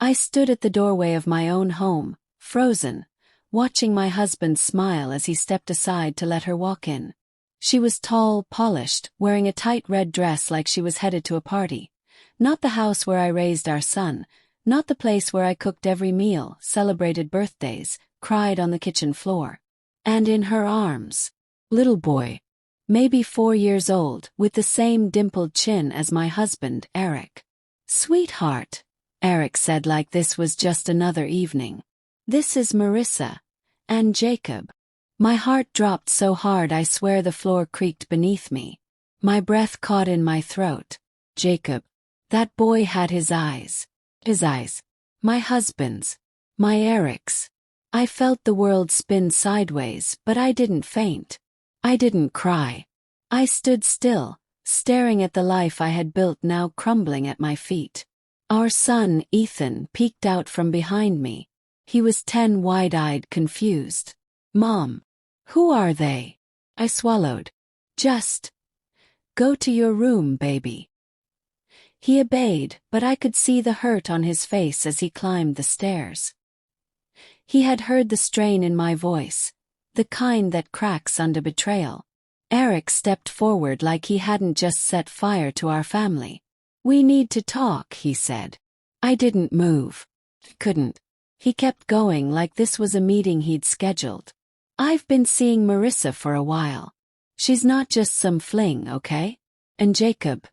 I stood at the doorway of my own home, frozen, watching my husband smile as he stepped aside to let her walk in. She was tall, polished, wearing a tight red dress like she was headed to a party. Not the house where I raised our son, not the place where I cooked every meal, celebrated birthdays, cried on the kitchen floor. And in her arms, little boy, maybe 4 years old, with the same dimpled chin as my husband, Eric. "Sweetheart," Eric said like this was just another evening. "This is Marissa. And Jacob." My heart dropped so hard I swear the floor creaked beneath me. My breath caught in my throat. Jacob. That boy had his eyes. His eyes. My husband's. My Eric's. I felt the world spin sideways, but I didn't faint. I didn't cry. I stood still, staring at the life I had built now crumbling at my feet. Our son, Ethan, peeked out from behind me. He was 10, wide-eyed, confused. "Mom, who are they?" I swallowed. "Just go to your room, baby." He obeyed, but I could see the hurt on his face as he climbed the stairs. He had heard the strain in my voice, the kind that cracks under betrayal. Eric stepped forward like he hadn't just set fire to our family. "We need to talk," he said. I didn't move. Couldn't. He kept going like this was a meeting he'd scheduled. "I've been seeing Marissa for a while. She's not just some fling, okay? And Jacob,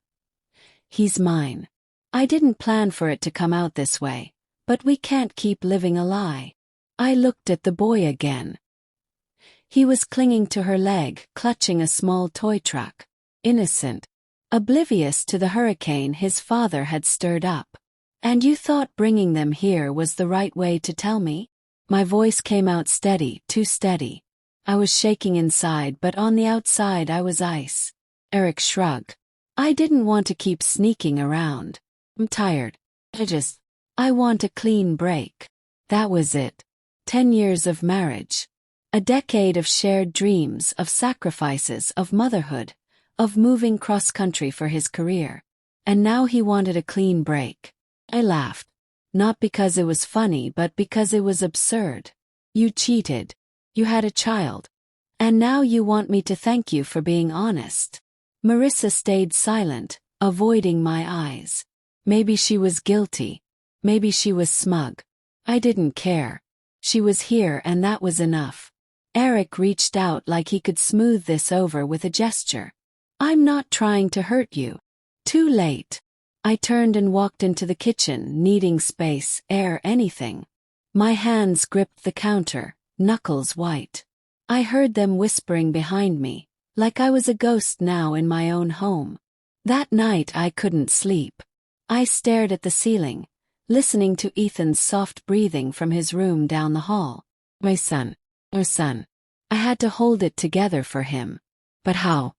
he's mine. I didn't plan for it to come out this way, but we can't keep living a lie." I looked at the boy again. He was clinging to her leg, clutching a small toy truck. Innocent. Oblivious to the hurricane his father had stirred up. "And you thought bringing them here was the right way to tell me?" My voice came out steady, too steady. I was shaking inside, but on the outside I was ice. Eric shrugged. "I didn't want to keep sneaking around. I'm tired. I want a clean break." That was it. 10 years of marriage. A decade of shared dreams, of sacrifices, of motherhood, of moving cross-country for his career. And now he wanted a clean break. I laughed. Not because it was funny, but because it was absurd. "You cheated. You had a child. And now you want me to thank you for being honest." Marissa stayed silent, avoiding my eyes. Maybe she was guilty. Maybe she was smug. I didn't care. She was here and that was enough. Eric reached out like he could smooth this over with a gesture. "I'm not trying to hurt you." Too late. I turned and walked into the kitchen, needing space, air, anything. My hands gripped the counter, knuckles white. I heard them whispering behind me, like I was a ghost now in my own home. That night I couldn't sleep. I stared at the ceiling, listening to Ethan's soft breathing from his room down the hall. My son. Our son. I had to hold it together for him. But how?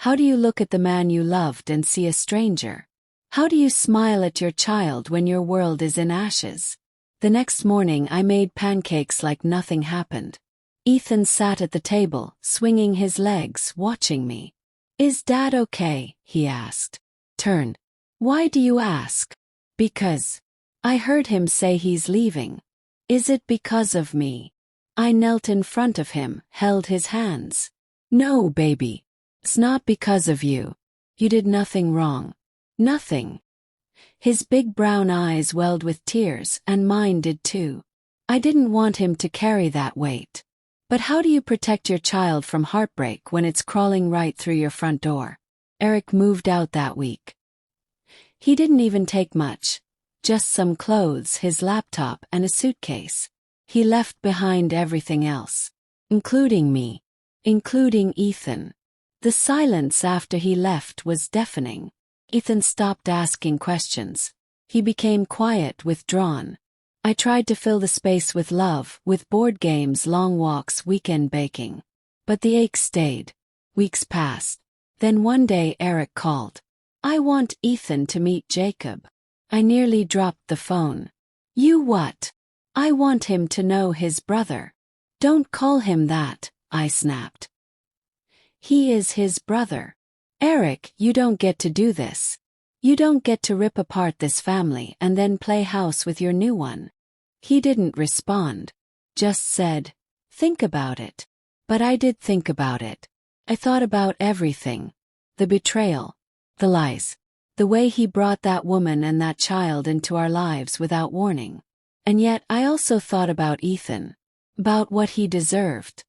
How do you look at the man you loved and see a stranger? How do you smile at your child when your world is in ashes? The next morning I made pancakes like nothing happened. Ethan sat at the table, swinging his legs, watching me. "Is Dad okay?" he asked. Turned. "Why do you ask?" "Because I heard him say he's leaving." "Is it because of me?" I knelt in front of him, held his hands. "No, baby. It's not because of you. You did nothing wrong. Nothing." His big brown eyes welled with tears, and mine did too. I didn't want him to carry that weight. But how do you protect your child from heartbreak when it's crawling right through your front door? Eric moved out that week. He didn't even take much. Just some clothes, his laptop, and a suitcase. He left behind everything else. Including me. Including Ethan. The silence after he left was deafening. Ethan stopped asking questions. He became quiet, withdrawn. I tried to fill the space with love, with board games, long walks, weekend baking. But the ache stayed. Weeks passed. Then one day Eric called. "I want Ethan to meet Jacob." I nearly dropped the phone. "You what?" "I want him to know his brother." "Don't call him that," I snapped. "He is his brother." "Eric, you don't get to do this." You don't get to rip apart this family and then play house with your new one. He didn't respond. Just said, think about it. But I did think about it. I thought about everything. The betrayal. The lies. The way he brought that woman and that child into our lives without warning. And yet I also thought about Ethan. About what he deserved.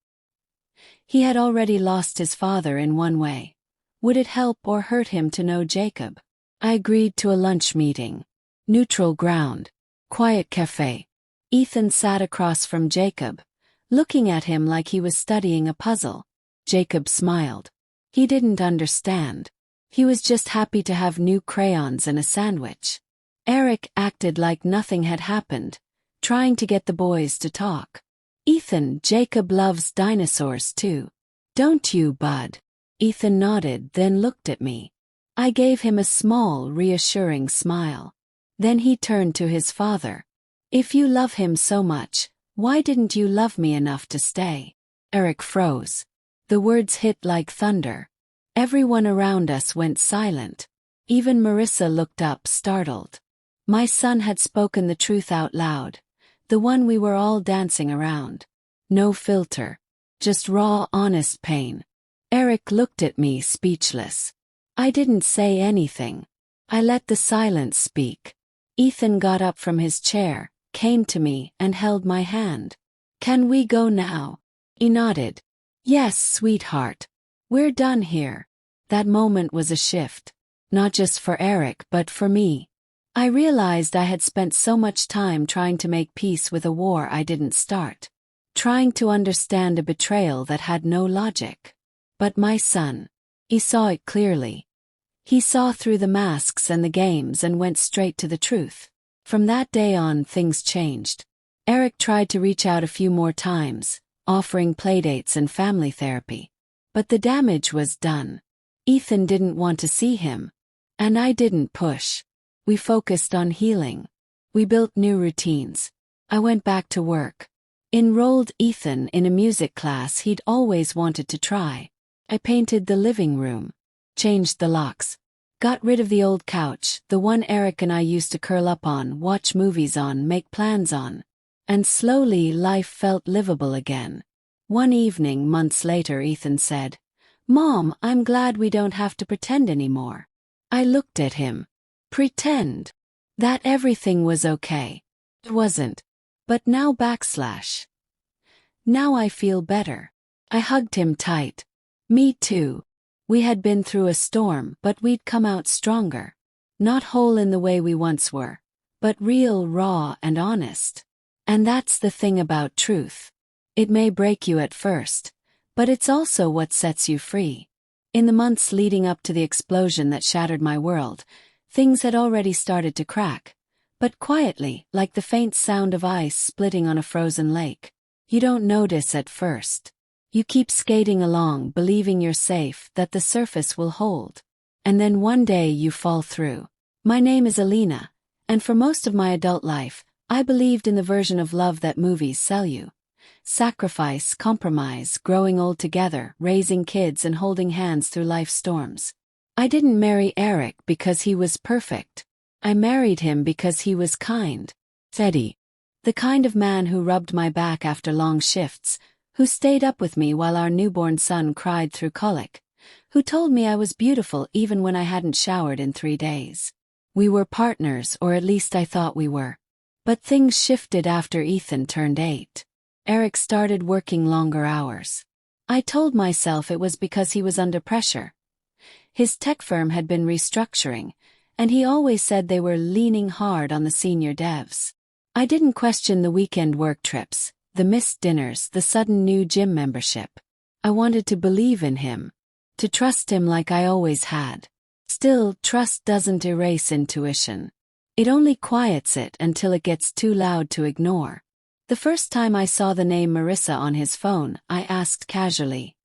He had already lost his father in one way. Would it help or hurt him to know Jacob? I agreed to a lunch meeting. Neutral ground. Quiet cafe. Ethan sat across from Jacob, looking at him like he was studying a puzzle. Jacob smiled. He didn't understand. He was just happy to have new crayons and a sandwich. Eric acted like nothing had happened, trying to get the boys to talk. Ethan, Jacob loves dinosaurs too. Don't you, bud? Ethan nodded, then looked at me. I gave him a small, reassuring smile. Then he turned to his father. If you love him so much, why didn't you love me enough to stay? Eric froze. The words hit like thunder. Everyone around us went silent. Even Marissa looked up, startled. My son had spoken the truth out loud, the one we were all dancing around. No filter. Just raw, honest pain. Eric looked at me, speechless. I didn't say anything. I let the silence speak. Ethan got up from his chair, came to me, and held my hand. Can we go now? He nodded. Yes, sweetheart. We're done here. That moment was a shift. Not just for Eric, but for me. I realized I had spent so much time trying to make peace with a war I didn't start. Trying to understand a betrayal that had no logic. But my son, he saw it clearly. He saw through the masks and the games and went straight to the truth. From that day on, things changed. Eric tried to reach out a few more times, offering playdates and family therapy. But the damage was done. Ethan didn't want to see him. And I didn't push. We focused on healing. We built new routines. I went back to work. Enrolled Ethan in a music class he'd always wanted to try. I painted the living room. Changed the locks. Got rid of the old couch, the one Eric and I used to curl up on, watch movies on, make plans on. And slowly life felt livable again. One evening, months later, Ethan said, "Mom, I'm glad we don't have to pretend anymore." I looked at him. Pretend? That everything was okay. It wasn't. But now / Now I feel better. I hugged him tight. Me too. We had been through a storm, but we'd come out stronger. Not whole in the way we once were, but real, raw, and honest. And that's the thing about truth. It may break you at first, but it's also what sets you free. In the months leading up to the explosion that shattered my world, things had already started to crack, but quietly, like the faint sound of ice splitting on a frozen lake. You don't notice at first. You keep skating along, believing you're safe, that the surface will hold. And then one day you fall through. My name is Alina, and for most of my adult life, I believed in the version of love that movies sell you. Sacrifice, compromise, growing old together, raising kids and holding hands through life's storms. I didn't marry Eric because he was perfect. I married him because he was kind. Steady. The kind of man who rubbed my back after long shifts, who stayed up with me while our newborn son cried through colic, who told me I was beautiful even when I hadn't showered in 3 days. We were partners, or at least I thought we were. But things shifted after Ethan turned 8. Eric started working longer hours. I told myself it was because he was under pressure. His tech firm had been restructuring, and he always said they were leaning hard on the senior devs. I didn't question the weekend work trips, the missed dinners, the sudden new gym membership. I wanted to believe in him. To trust him like I always had. Still, trust doesn't erase intuition. It only quiets it until it gets too loud to ignore. The first time I saw the name Marissa on his phone, I asked casually,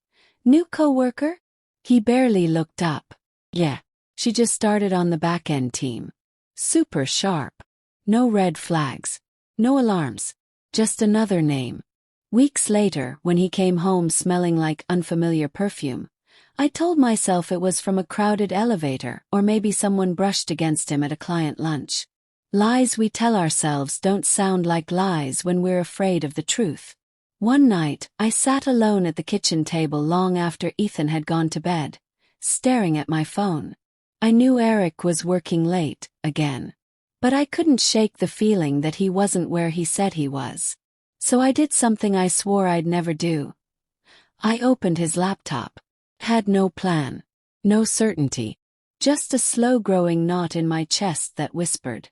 "New coworker?" He barely looked up. "Yeah. She just started on the back-end team." Super sharp. No red flags. No alarms. Just another name. Weeks later, when he came home smelling like unfamiliar perfume, I told myself it was from a crowded elevator or maybe someone brushed against him at a client lunch. Lies we tell ourselves don't sound like lies when we're afraid of the truth. One night, I sat alone at the kitchen table long after Ethan had gone to bed, staring at my phone. I knew Eric was working late, again. But I couldn't shake the feeling that he wasn't where he said he was. So I did something I swore I'd never do. I opened his laptop. Had no plan. No certainty. Just a slow-growing knot in my chest that whispered,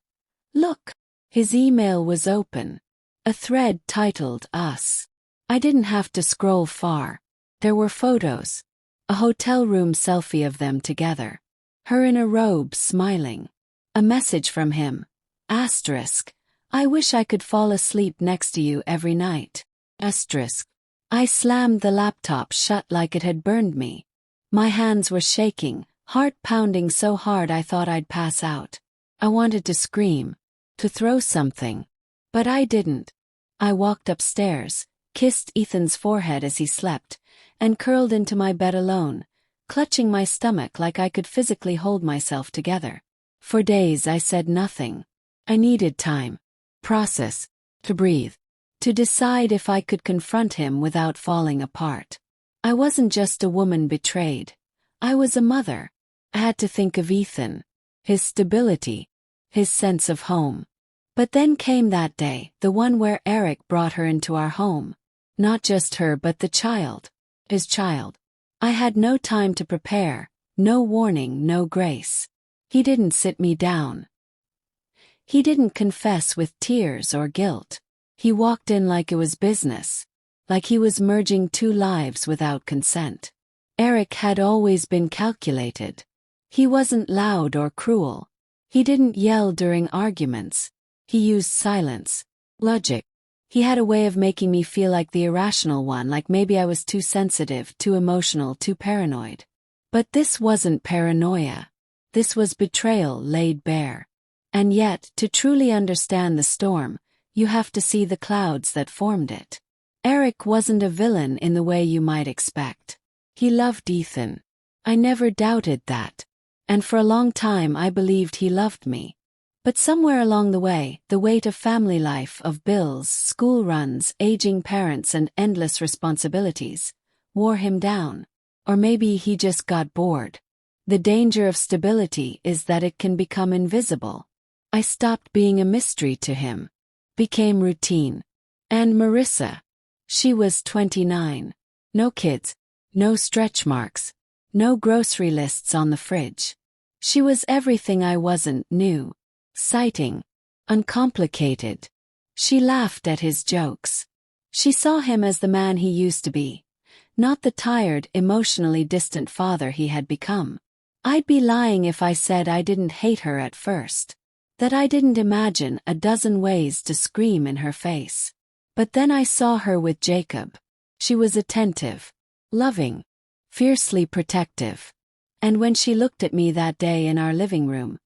"Look." His email was open. A thread titled Us. I didn't have to scroll far. There were photos. A hotel room selfie of them together. Her in a robe smiling. A message from him. Asterisk. I wish I could fall asleep next to you every night. Asterisk. I slammed the laptop shut like it had burned me. My hands were shaking, heart pounding so hard I thought I'd pass out. I wanted to scream. To throw something. But I didn't. I walked upstairs, kissed Ethan's forehead as he slept, and curled into my bed alone, clutching my stomach like I could physically hold myself together. For days I said nothing. I needed time. Process. To breathe. To decide if I could confront him without falling apart. I wasn't just a woman betrayed. I was a mother. I had to think of Ethan. His stability. His sense of home. But then came that day, the one where Eric brought her into our home. Not just her but the child. His child. I had no time to prepare, no warning, no grace. He didn't sit me down. He didn't confess with tears or guilt. He walked in like it was business. Like he was merging two lives without consent. Eric had always been calculated. He wasn't loud or cruel. He didn't yell during arguments. He used silence. Logic. He had a way of making me feel like the irrational one, like maybe I was too sensitive, too emotional, too paranoid. But this wasn't paranoia. This was betrayal laid bare. And yet, to truly understand the storm, you have to see the clouds that formed it. Eric wasn't a villain in the way you might expect. He loved Ethan. I never doubted that. And for a long time I believed he loved me. But somewhere along the way, the weight of family life, of bills, school runs, aging parents and endless responsibilities, wore him down. Or maybe he just got bored. The danger of stability is that it can become invisible. I stopped being a mystery to him. Became routine. And Marissa. She was 29. No kids. No stretch marks. No grocery lists on the fridge. She was everything I wasn't, new. Exciting. Uncomplicated. She laughed at his jokes. She saw him as the man he used to be. Not the tired, emotionally distant father he had become. I'd be lying if I said I didn't hate her at first. That I didn't imagine a dozen ways to scream in her face. But then I saw her with Jacob. She was attentive. Loving. Fiercely protective. And when she looked at me that day in our living room,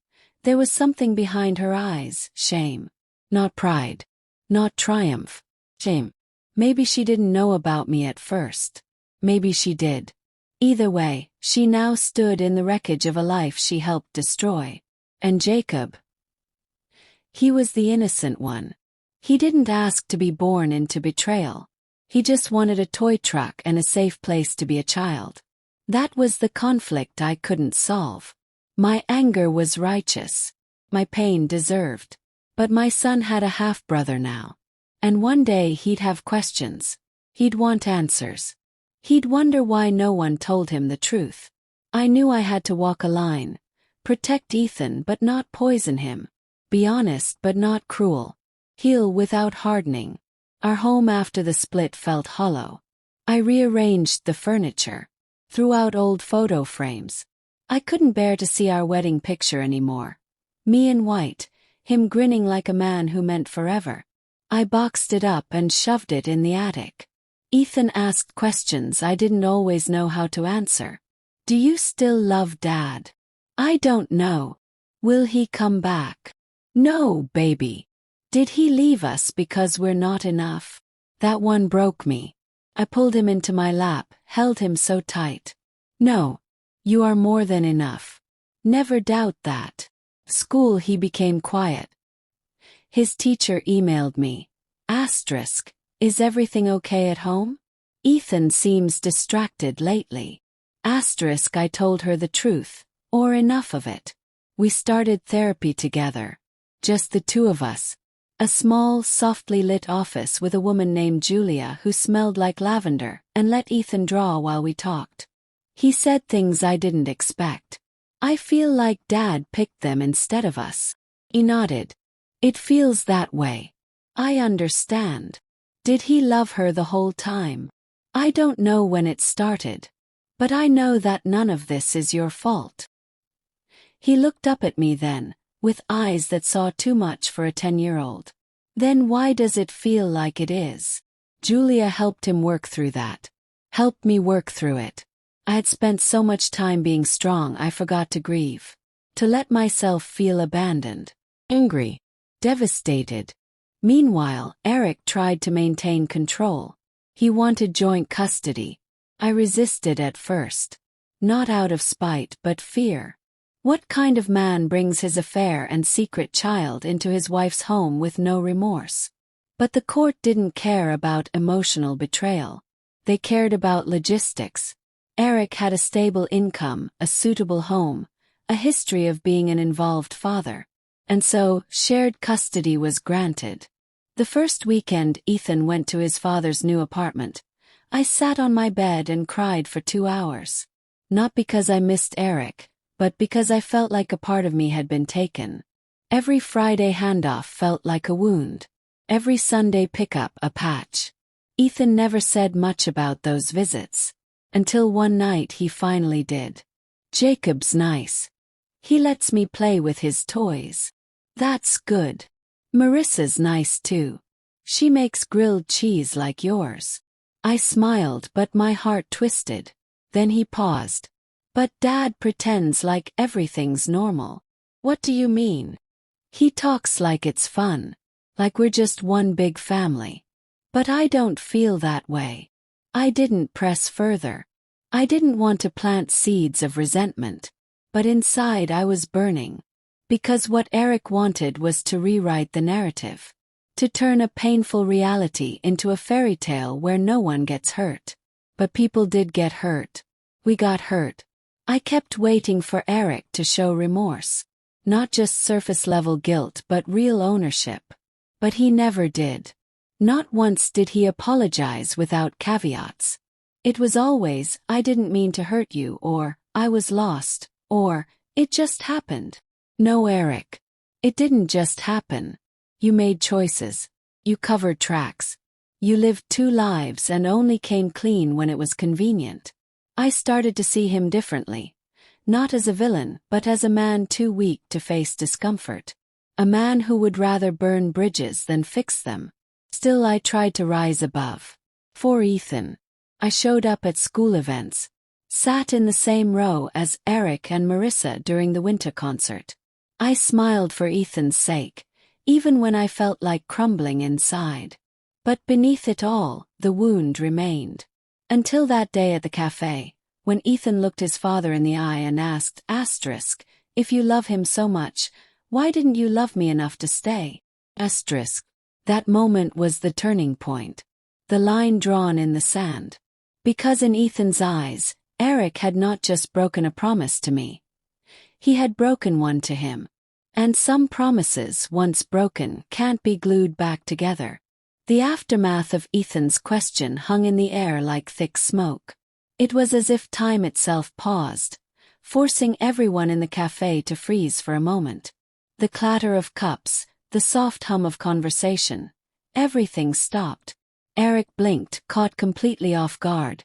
there was something behind her eyes, shame. Not pride. Not triumph. Shame. Maybe she didn't know about me at first. Maybe she did. Either way, she now stood in the wreckage of a life she helped destroy. And Jacob? He was the innocent one. He didn't ask to be born into betrayal. He just wanted a toy truck and a safe place to be a child. That was the conflict I couldn't solve. My anger was righteous. My pain deserved. But my son had a half-brother now. And one day he'd have questions. He'd want answers. He'd wonder why no one told him the truth. I knew I had to walk a line. Protect Ethan but not poison him. Be honest but not cruel. Heal without hardening. Our home after the split felt hollow. I rearranged the furniture. Threw out old photo frames. I couldn't bear to see our wedding picture anymore. Me in white, him grinning like a man who meant forever. I boxed it up and shoved it in the attic. Ethan asked questions I didn't always know how to answer. Do you still love Dad? I don't know. Will he come back? No, baby. Did he leave us because we're not enough? That one broke me. I pulled him into my lap, held him so tight. No. You are more than enough. Never doubt that. School he became quiet. His teacher emailed me. Asterisk, is everything okay at home? Ethan seems distracted lately. Asterisk, I told her the truth, or enough of it. We started therapy together. Just the two of us. A small, softly lit office with a woman named Julia who smelled like lavender and let Ethan draw while we talked. He said things I didn't expect. I feel like Dad picked them instead of us. He nodded. It feels that way. I understand. Did he love her the whole time? I don't know when it started. But I know that none of this is your fault. He looked up at me then, with eyes that saw too much for a 10-year-old. Then why does it feel like it is? Julia helped him work through that. Helped me work through it. I had spent so much time being strong I forgot to grieve. To let myself feel abandoned. Angry. Devastated. Meanwhile, Eric tried to maintain control. He wanted joint custody. I resisted at first. Not out of spite but fear. What kind of man brings his affair and secret child into his wife's home with no remorse? But the court didn't care about emotional betrayal. They cared about logistics. Eric had a stable income, a suitable home, a history of being an involved father. And so, shared custody was granted. The first weekend Ethan went to his father's new apartment. I sat on my bed and cried for 2 hours. Not because I missed Eric, but because I felt like a part of me had been taken. Every Friday handoff felt like a wound. Every Sunday pickup a patch. Ethan never said much about those visits. Until one night he finally did. Jacob's nice. He lets me play with his toys. That's good. Marissa's nice too. She makes grilled cheese like yours. I smiled but my heart twisted. Then he paused. But Dad pretends like everything's normal. What do you mean? He talks like it's fun. Like we're just one big family. But I don't feel that way. I didn't press further. I didn't want to plant seeds of resentment. But inside I was burning. Because what Eric wanted was to rewrite the narrative. To turn a painful reality into a fairy tale where no one gets hurt. But people did get hurt. We got hurt. I kept waiting for Eric to show remorse. Not just surface-level guilt but real ownership. But he never did. Not once did he apologize without caveats. It was always, I didn't mean to hurt you, or, I was lost, or, it just happened. No, Eric. It didn't just happen. You made choices. You covered tracks. You lived 2 lives and only came clean when it was convenient. I started to see him differently. Not as a villain, but as a man too weak to face discomfort. A man who would rather burn bridges than fix them. Still I tried to rise above. For Ethan. I showed up at school events. Sat in the same row as Eric and Marissa during the winter concert. I smiled for Ethan's sake, even when I felt like crumbling inside. But beneath it all, the wound remained. Until that day at the cafe, when Ethan looked his father in the eye and asked, asterisk, if you love him so much, why didn't you love me enough to stay? Asterisk. That moment was the turning point. The line drawn in the sand. Because in Ethan's eyes, Eric had not just broken a promise to me. He had broken one to him. And some promises, once broken, can't be glued back together. The aftermath of Ethan's question hung in the air like thick smoke. It was as if time itself paused, forcing everyone in the cafe to freeze for a moment. The clatter of cups, the soft hum of conversation. Everything stopped. Eric blinked, caught completely off guard.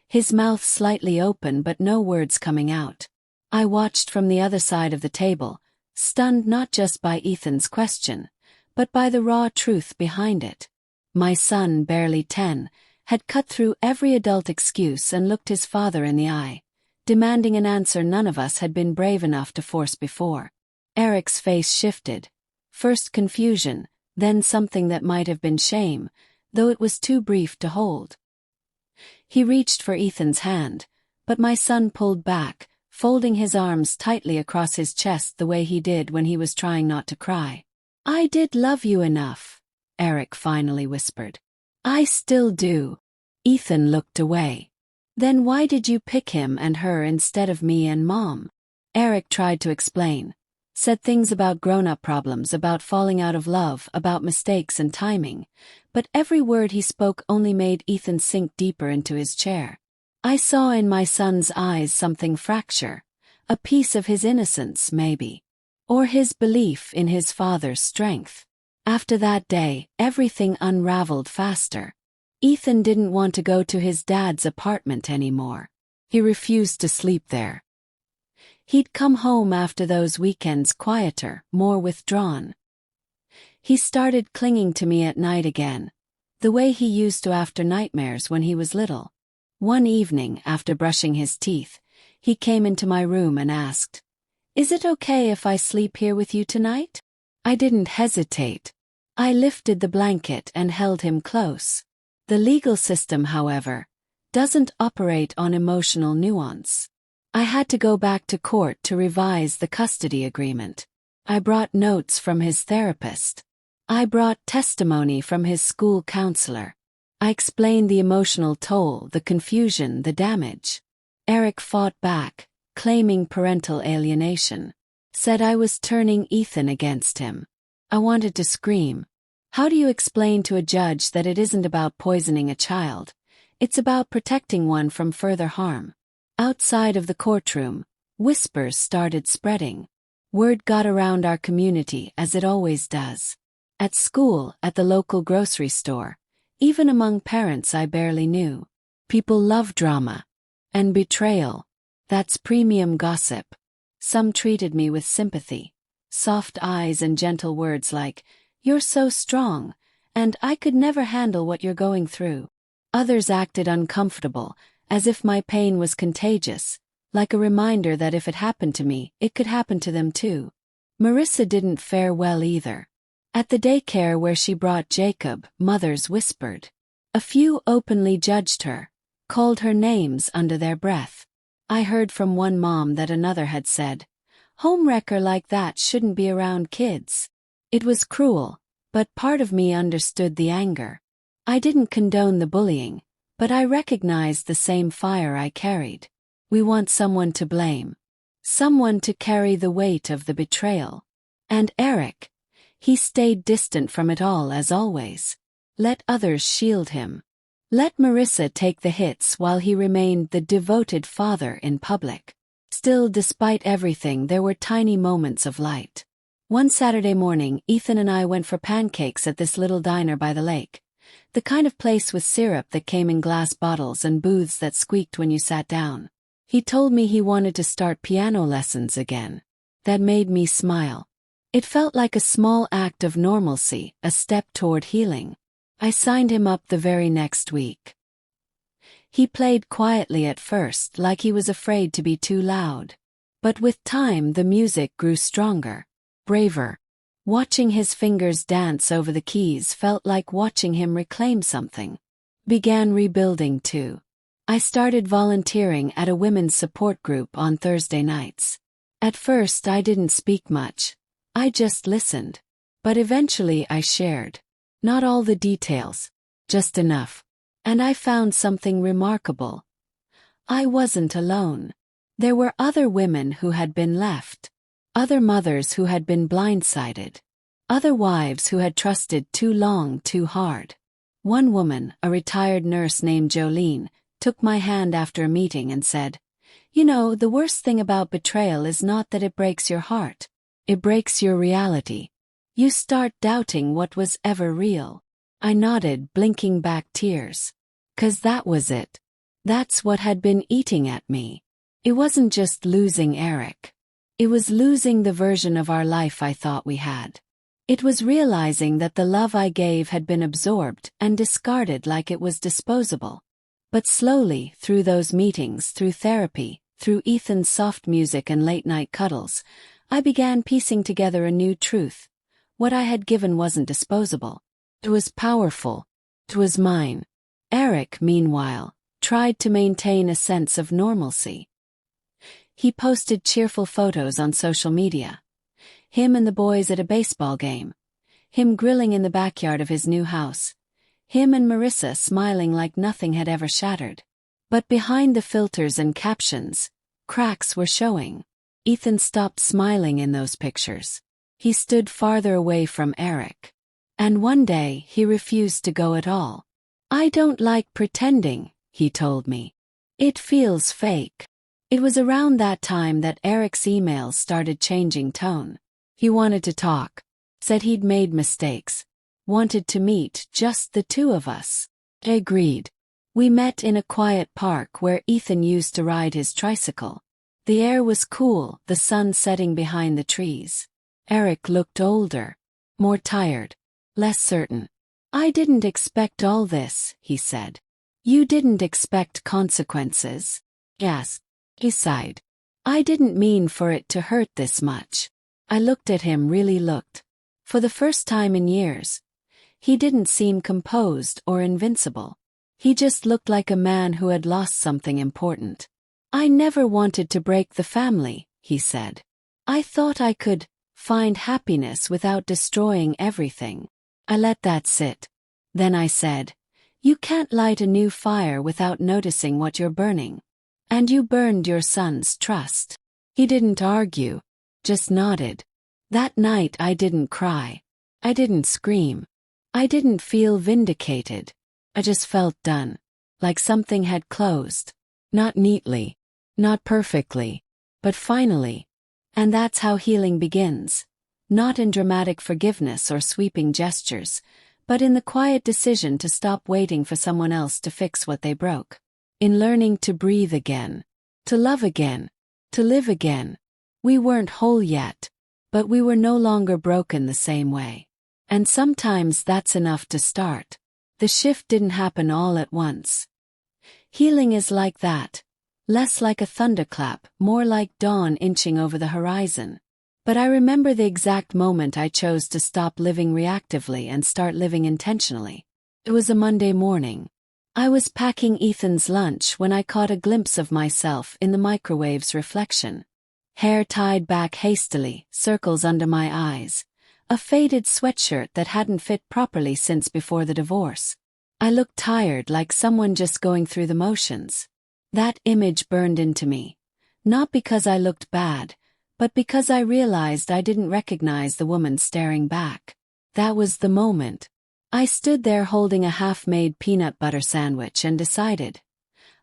His mouth slightly open but no words coming out. I watched from the other side of the table, stunned not just by Ethan's question, but by the raw truth behind it. My son, barely 10, had cut through every adult excuse and looked his father in the eye, demanding an answer none of us had been brave enough to force before. Eric's face shifted. First confusion, then something that might have been shame, though it was too brief to hold. He reached for Ethan's hand, But my son pulled back, folding his arms tightly across his chest the way he did when he was trying not to cry. "I did love you enough," Eric finally whispered. "I still do." Ethan looked away. "Then why did you pick him and her instead of me and Mom?" Eric tried to explain. Said things about grown-up problems, about falling out of love, about mistakes and timing. But every word he spoke only made Ethan sink deeper into his chair. I saw in my son's eyes something fracture. A piece of his innocence, maybe. Or his belief in his father's strength. After that day, everything unraveled faster. Ethan didn't want to go to his dad's apartment anymore. He refused to sleep there. He'd come home after those weekends quieter, more withdrawn. He started clinging to me at night again, the way he used to after nightmares when he was little. One evening, after brushing his teeth, he came into my room and asked, "Is it okay if I sleep here with you tonight?" I didn't hesitate. I lifted the blanket and held him close. The legal system, however, doesn't operate on emotional nuance. I had to go back to court to revise the custody agreement. I brought notes from his therapist. I brought testimony from his school counselor. I explained the emotional toll, the confusion, the damage. Eric fought back, claiming parental alienation. Said I was turning Ethan against him. I wanted to scream. How do you explain to a judge that it isn't about poisoning a child? It's about protecting one from further harm. Outside of the courtroom, whispers started spreading. Word got around our community as it always does. At school, at the local grocery store, even among parents I barely knew. People love drama. And betrayal. That's premium gossip. Some treated me with sympathy. Soft eyes and gentle words like, "You're so strong," and "I could never handle what you're going through." Others acted uncomfortable, as if my pain was contagious, like a reminder that if it happened to me, it could happen to them too. Marissa didn't fare well either. At the daycare where she brought Jacob, mothers whispered. A few openly judged her, called her names under their breath. I heard from one mom that another had said, "Homewrecker like that shouldn't be around kids." It was cruel, but part of me understood the anger. I didn't condone the bullying, but I recognized the same fire I carried. We want someone to blame. Someone to carry the weight of the betrayal. And Eric, he stayed distant from it all as always. Let others shield him. Let Marissa take the hits while he remained the devoted father in public. Still, despite everything, there were tiny moments of light. One Saturday morning, Ethan and I went for pancakes at this little diner by the lake. The kind of place with syrup that came in glass bottles and booths that squeaked when you sat down. He told me he wanted to start piano lessons again. That made me smile. It felt like a small act of normalcy, a step toward healing. I signed him up the very next week. He played quietly at first, like he was afraid to be too loud. But with time the music grew stronger, braver. Watching his fingers dance over the keys felt like watching him reclaim something. Began rebuilding too. I started volunteering at a women's support group on Thursday nights. At first I didn't speak much. I just listened. But eventually I shared. Not all the details, just enough. And I found something remarkable. I wasn't alone. There were other women who had been left. Other mothers who had been blindsided. Other wives who had trusted too long, too hard. One woman, a retired nurse named Jolene, took my hand after a meeting and said, "You know, the worst thing about betrayal is not that it breaks your heart. It breaks your reality. You start doubting what was ever real." I nodded, blinking back tears. 'Cause that was it. That's what had been eating at me. It wasn't just losing Eric. It was losing the version of our life I thought we had. It was realizing that the love I gave had been absorbed and discarded like it was disposable. But slowly, through those meetings, through therapy, through Ethan's soft music and late-night cuddles, I began piecing together a new truth. What I had given wasn't disposable. It was powerful. It was mine. Eric, meanwhile, tried to maintain a sense of normalcy. He posted cheerful photos on social media. Him and the boys at a baseball game. Him grilling in the backyard of his new house. Him and Marissa smiling like nothing had ever shattered. But behind the filters and captions, cracks were showing. Ethan stopped smiling in those pictures. He stood farther away from Eric. And one day, he refused to go at all. "I don't like pretending," he told me. "It feels fake." It was around that time that Eric's emails started changing tone. He wanted to talk, said he'd made mistakes, wanted to meet just the two of us. I agreed. We met in a quiet park where Ethan used to ride his tricycle. The air was cool, the sun setting behind the trees. Eric looked older, more tired, less certain. "I didn't expect all this," he said. "You didn't expect consequences?" "Yes," he sighed. "I didn't mean for it to hurt this much." I looked at him, really looked. For the first time in years, he didn't seem composed or invincible. He just looked like a man who had lost something important. "I never wanted to break the family," he said. "I thought I could find happiness without destroying everything." I let that sit. Then I said, "You can't light a new fire without noticing what you're burning. And you burned your son's trust." He didn't argue, just nodded. That night I didn't cry. I didn't scream. I didn't feel vindicated. I just felt done. Like something had closed. Not neatly. Not perfectly. But finally. And that's how healing begins. Not in dramatic forgiveness or sweeping gestures, but in the quiet decision to stop waiting for someone else to fix what they broke. In learning to breathe again. To love again. To live again. We weren't whole yet, but we were no longer broken the same way. And sometimes that's enough to start. The shift didn't happen all at once. Healing is like that. Less like a thunderclap, more like dawn inching over the horizon. But I remember the exact moment I chose to stop living reactively and start living intentionally. It was a Monday morning. I was packing Ethan's lunch when I caught a glimpse of myself in the microwave's reflection. Hair tied back hastily, circles under my eyes. A faded sweatshirt that hadn't fit properly since before the divorce. I looked tired, like someone just going through the motions. That image burned into me. Not because I looked bad, but because I realized I didn't recognize the woman staring back. That was the moment. I stood there holding a half-made peanut butter sandwich and decided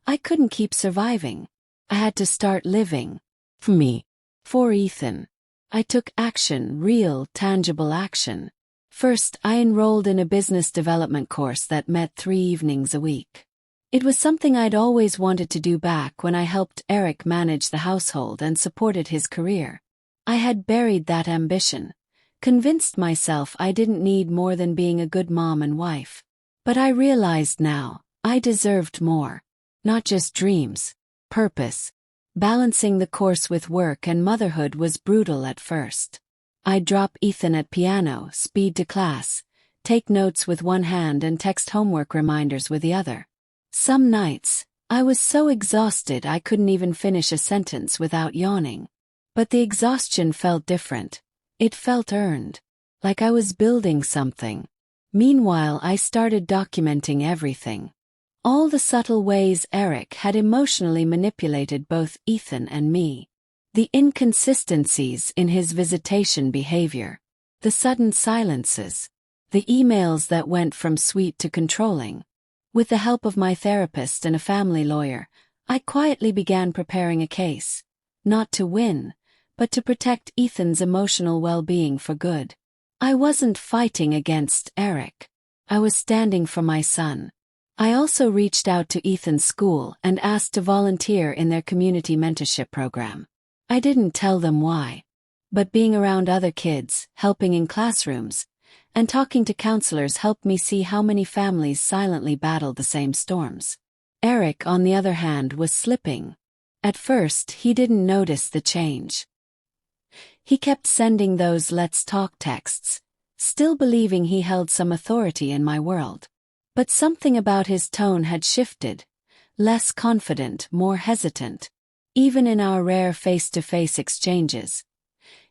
I couldn't keep surviving. I had to start living. For me. For Ethan. I took action, real, tangible action. First, I enrolled in a business development course that met 3 evenings a week. It was something I'd always wanted to do back when I helped Eric manage the household and supported his career. I had buried that ambition, convinced myself I didn't need more than being a good mom and wife. But I realized now, I deserved more. Not just dreams, purpose. Balancing the course with work and motherhood was brutal at first. I'd drop Ethan at piano, speed to class, take notes with one hand and text homework reminders with the other. Some nights, I was so exhausted I couldn't even finish a sentence without yawning. But the exhaustion felt different. It felt earned. Like I was building something. Meanwhile, I started documenting everything. All the subtle ways Eric had emotionally manipulated both Ethan and me. The inconsistencies in his visitation behavior. The sudden silences. The emails that went from sweet to controlling. With the help of my therapist and a family lawyer, I quietly began preparing a case. Not to win, but to protect Ethan's emotional well-being for good. I wasn't fighting against Eric. I was standing for my son. I also reached out to Ethan's school and asked to volunteer in their community mentorship program. I didn't tell them why. But being around other kids, helping in classrooms, and talking to counselors helped me see how many families silently battled the same storms. Eric, on the other hand, was slipping. At first, he didn't notice the change. He kept sending those "let's talk" texts, still believing he held some authority in my world. But something about his tone had shifted, less confident, more hesitant. Even in our rare face-to-face exchanges,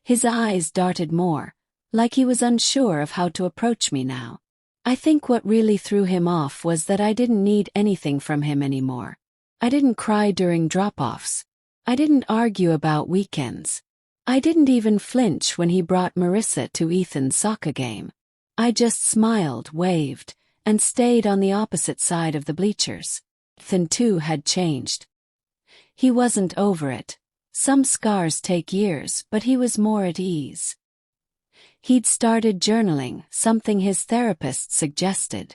his eyes darted more, like he was unsure of how to approach me now. I think what really threw him off was that I didn't need anything from him anymore. I didn't cry during drop-offs. I didn't argue about weekends. I didn't even flinch when he brought Marissa to Ethan's soccer game. I just smiled, waved, and stayed on the opposite side of the bleachers. Ethan too had changed. He wasn't over it. Some scars take years, but he was more at ease. He'd started journaling, something his therapist suggested.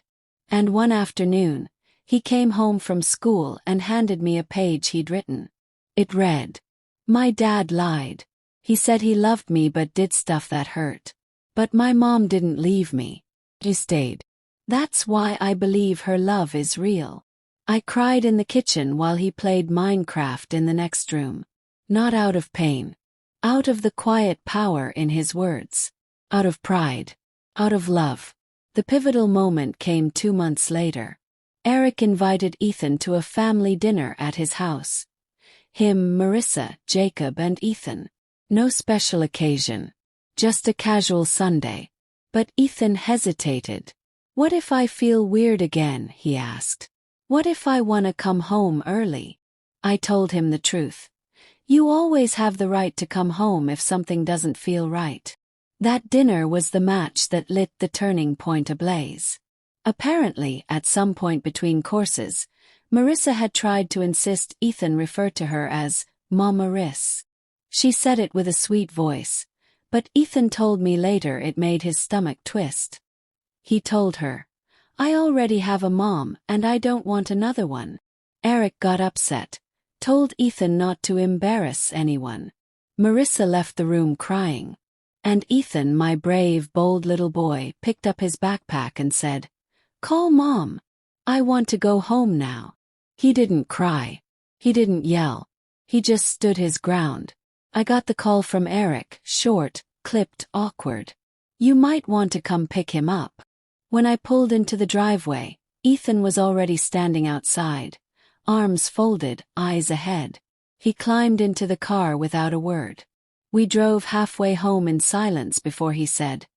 And one afternoon, he came home from school and handed me a page he'd written. It read, "My dad lied. He said he loved me but did stuff that hurt. But my mom didn't leave me. She stayed. That's why I believe her love is real." I cried in the kitchen while he played Minecraft in the next room. Not out of pain. Out of the quiet power in his words. Out of pride. Out of love. The pivotal moment came 2 months later. Eric invited Ethan to a family dinner at his house. Him, Marissa, Jacob, and Ethan. No special occasion. Just a casual Sunday. But Ethan hesitated. "What if I feel weird again?" he asked. "What if I want to come home early?" I told him the truth. You always have the right to come home if something doesn't feel right. That dinner was the match that lit the turning point ablaze. Apparently, at some point between courses, Marissa had tried to insist Ethan refer to her as Mama Riss. She said it with a sweet voice, but Ethan told me later it made his stomach twist. He told her, "I already have a mom and I don't want another one." Eric got upset, told Ethan not to embarrass anyone. Marissa left the room crying. And Ethan, my brave, bold little boy, picked up his backpack and said, "Call Mom. I want to go home now." He didn't cry. He didn't yell. He just stood his ground. I got the call from Eric, short, clipped, awkward. "You might want to come pick him up." When I pulled into the driveway, Ethan was already standing outside, arms folded, eyes ahead. He climbed into the car without a word. We drove halfway home in silence before he said,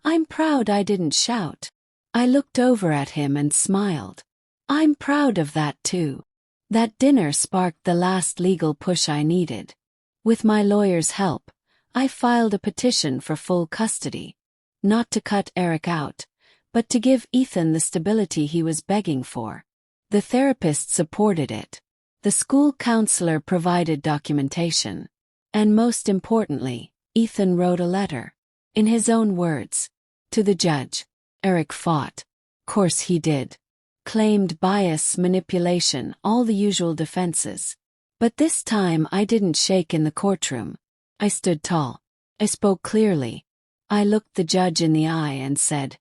"I'm proud I didn't shout." I looked over at him and smiled. I'm proud of that too. That dinner sparked the last legal push I needed. With my lawyer's help, I filed a petition for full custody. Not to cut Eric out, but to give Ethan the stability he was begging for. The therapist supported it. The school counselor provided documentation. And most importantly, Ethan wrote a letter. In his own words. To the judge. Eric fought. Course he did. Claimed bias, manipulation, all the usual defenses. But this time I didn't shake in the courtroom. I stood tall. I spoke clearly. I looked the judge in the eye and said,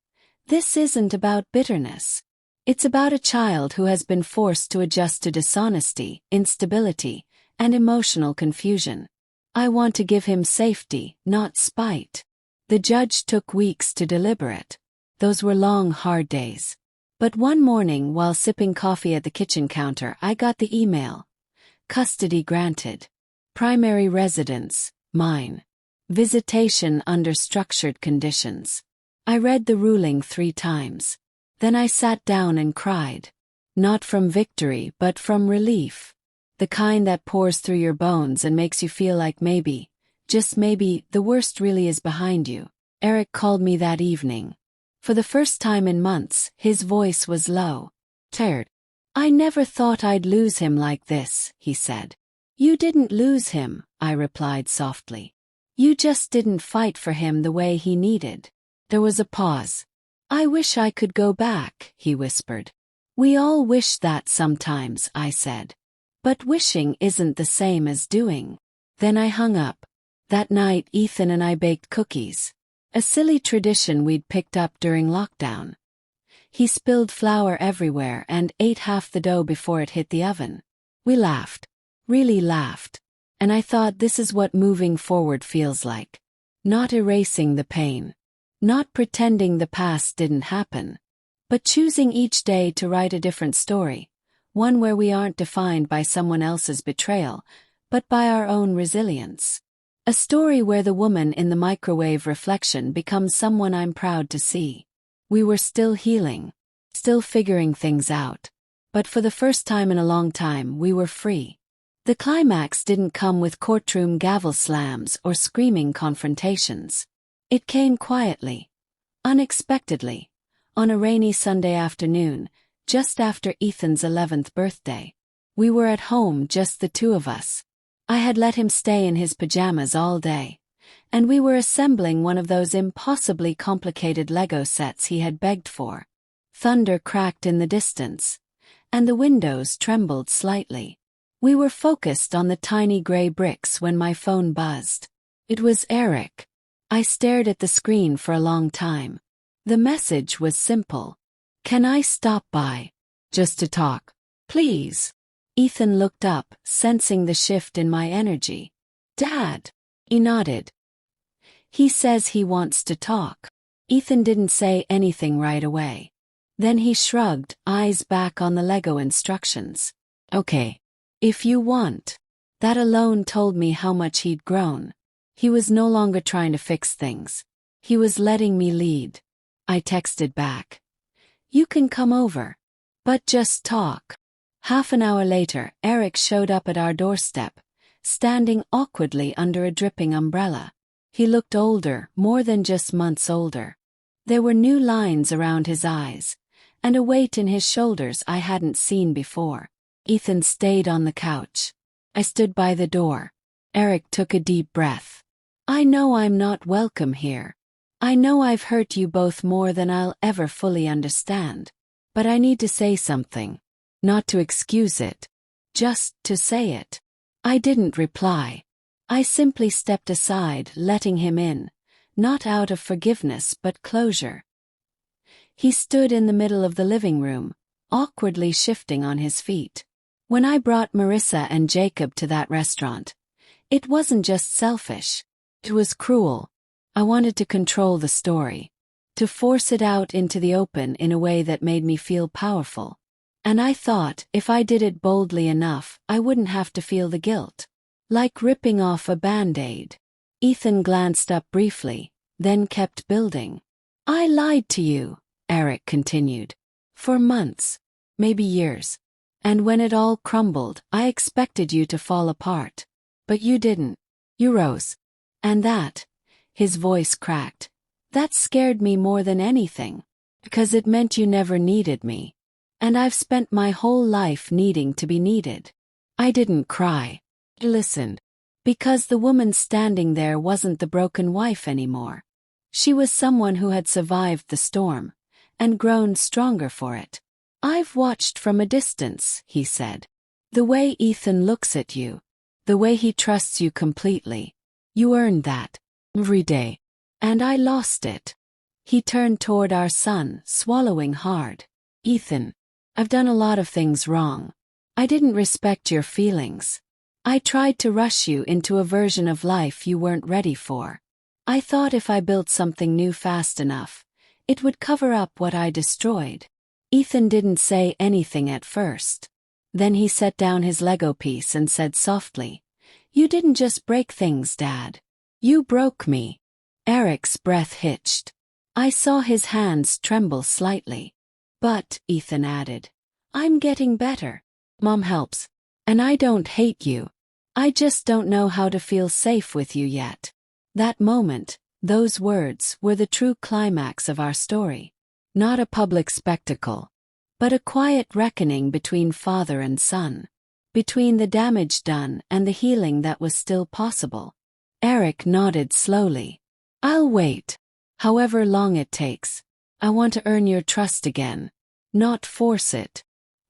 "This isn't about bitterness. It's about a child who has been forced to adjust to dishonesty, instability, and emotional confusion. I want to give him safety, not spite." The judge took weeks to deliberate. Those were long, hard days. But one morning while sipping coffee at the kitchen counter, I got the email. Custody granted. Primary residence, mine. Visitation under structured conditions. I read the ruling 3 times. Then I sat down and cried. Not from victory, but from relief. The kind that pours through your bones and makes you feel like maybe, just maybe, the worst really is behind you. Eric called me that evening. For the first time in months, his voice was low. Tired. "I never thought I'd lose him like this," he said. "You didn't lose him," I replied softly. "You just didn't fight for him the way he needed." There was a pause. "I wish I could go back," he whispered. "We all wish that sometimes," I said. "But wishing isn't the same as doing." Then I hung up. That night Ethan and I baked cookies. A silly tradition we'd picked up during lockdown. He spilled flour everywhere and ate half the dough before it hit the oven. We laughed. Really laughed. And I thought, this is what moving forward feels like. Not erasing the pain. Not pretending the past didn't happen. But choosing each day to write a different story. one where we aren't defined by someone else's betrayal, but by our own resilience. A story where the woman in the microwave reflection becomes someone I'm proud to see. We were still healing, still figuring things out. But for the first time in a long time, we were free. The climax didn't come with courtroom gavel slams or screaming confrontations. It came quietly, unexpectedly, on a rainy Sunday afternoon, just after Ethan's 11th birthday. We were at home, just the two of us. I had let him stay in his pajamas all day, and we were assembling one of those impossibly complicated Lego sets he had begged for. Thunder cracked in the distance, and the windows trembled slightly. We were focused on the tiny gray bricks when my phone buzzed. It was Eric. I stared at the screen for a long time. The message was simple. "Can I stop by? Just to talk, please?" Ethan looked up, sensing the shift in my energy. "Dad." He nodded. "He says he wants to talk." Ethan didn't say anything right away. Then he shrugged, eyes back on the Lego instructions. "Okay. If you want." That alone told me how much he'd grown. He was no longer trying to fix things. He was letting me lead. I texted back. "You can come over. But just talk." Half an hour later, Eric showed up at our doorstep, standing awkwardly under a dripping umbrella. He looked older, more than just months older. There were new lines around his eyes, and a weight in his shoulders I hadn't seen before. Ethan stayed on the couch. I stood by the door. Eric took a deep breath. "I know I'm not welcome here. I know I've hurt you both more than I'll ever fully understand. But I need to say something. Not to excuse it. Just to say it." I didn't reply. I simply stepped aside, letting him in, not out of forgiveness but closure. He stood in the middle of the living room, awkwardly shifting on his feet. When I brought Marissa and Jacob to that restaurant, it wasn't just selfish. It was cruel. I wanted to control the story, to force it out into the open in a way that made me feel powerful. And I thought, if I did it boldly enough, I wouldn't have to feel the guilt. Like ripping off a band-aid. Ethan glanced up briefly, then kept building. "I lied to you," Eric continued. "For months. Maybe years. And when it all crumbled, I expected you to fall apart. But you didn't. You rose. And that," his voice cracked, "that scared me more than anything. Because it meant you never needed me. And I've spent my whole life needing to be needed." I didn't cry. I listened. Because the woman standing there wasn't the broken wife anymore. She was someone who had survived the storm, and grown stronger for it. "I've watched from a distance," he said. "The way Ethan looks at you. The way he trusts you completely. You earned that. Every day. And I lost it." He turned toward our son, swallowing hard. "Ethan, I've done a lot of things wrong. I didn't respect your feelings. I tried to rush you into a version of life you weren't ready for. I thought if I built something new fast enough, it would cover up what I destroyed." Ethan didn't say anything at first. Then he set down his Lego piece and said softly, "You didn't just break things, Dad. You broke me." Eric's breath hitched. I saw his hands tremble slightly. "But," Ethan added, "I'm getting better. Mom helps. And I don't hate you. I just don't know how to feel safe with you yet." That moment, those words, were the true climax of our story. Not a public spectacle, but a quiet reckoning between father and son. Between the damage done and the healing that was still possible. Eric nodded slowly. "I'll wait. However long it takes. I want to earn your trust again. Not force it."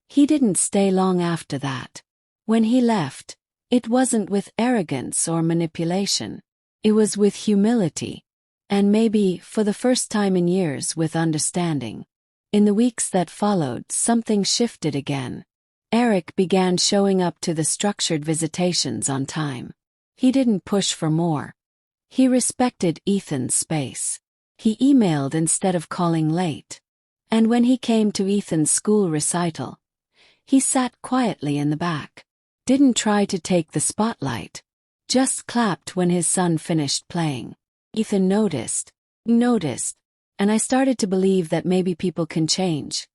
He didn't stay long after that. When he left, it wasn't with arrogance or manipulation. It was with humility. And maybe, for the first time in years, with understanding. In the weeks that followed, something shifted again. Eric began showing up to the structured visitations on time. He didn't push for more. He respected Ethan's space. He emailed instead of calling late. And when he came to Ethan's school recital, He sat quietly in the back. Didn't try to take the spotlight. Just clapped when his son finished playing. Ethan noticed, and I started to believe that maybe people can change.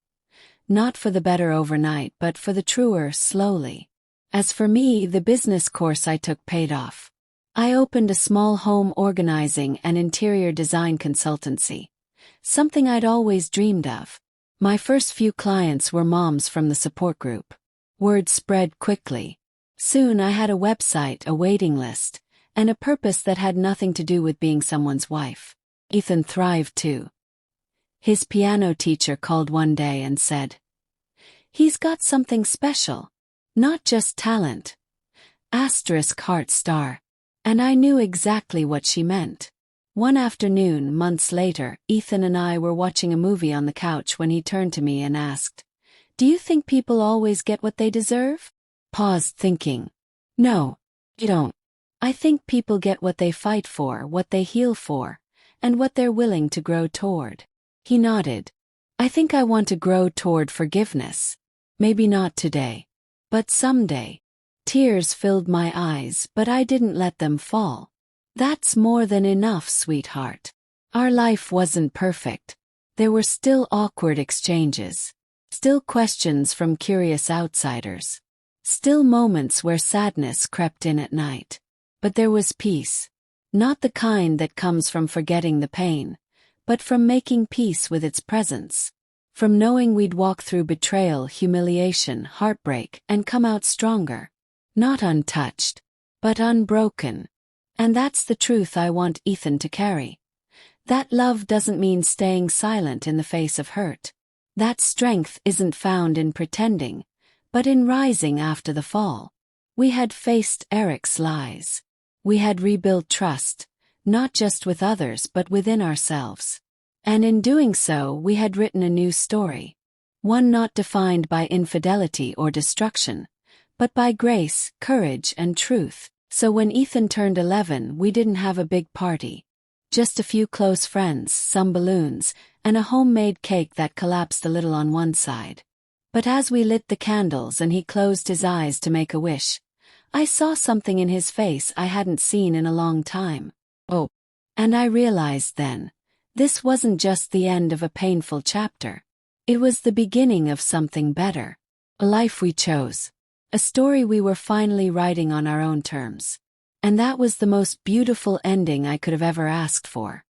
Not for the better overnight, but for the truer slowly. As for me, the business course I took paid off. I opened a small home organizing and interior design consultancy. Something I'd always dreamed of. My first few clients were moms from the support group. Word spread quickly. Soon I had a website, a waiting list, and a purpose that had nothing to do with being someone's wife. Ethan thrived too. His piano teacher called one day and said, "He's got something special. Not just talent. Heart star." And I knew exactly what she meant. One afternoon, months later, Ethan and I were watching a movie on the couch when he turned to me and asked, "Do you think people always get what they deserve?" Paused thinking. "No, you don't. I think people get what they fight for, what they heal for, and what they're willing to grow toward." He nodded. "I think I want to grow toward forgiveness. Maybe not today, but someday." Tears filled my eyes, but I didn't let them fall. "That's more than enough, sweetheart." Our life wasn't perfect. There were still awkward exchanges. Still questions from curious outsiders. Still moments where sadness crept in at night. But there was peace. Not the kind that comes from forgetting the pain, but from making peace with its presence. From knowing we'd walk through betrayal, humiliation, heartbreak, and come out stronger. Not untouched, but unbroken. And that's the truth I want Ethan to carry. That love doesn't mean staying silent in the face of hurt. That strength isn't found in pretending, but in rising after the fall. We had faced Eric's lies. We had rebuilt trust, not just with others but within ourselves. And in doing so, we had written a new story. One not defined by infidelity or destruction, but by grace, courage, and truth. So when Ethan turned 11, we didn't have a big party. Just a few close friends, some balloons, and a homemade cake that collapsed a little on one side. But as we lit the candles and he closed his eyes to make a wish, I saw something in his face I hadn't seen in a long time. Oh. And I realized then, this wasn't just the end of a painful chapter. It was the beginning of something better. A life we chose. A story we were finally writing on our own terms. And that was the most beautiful ending I could have ever asked for.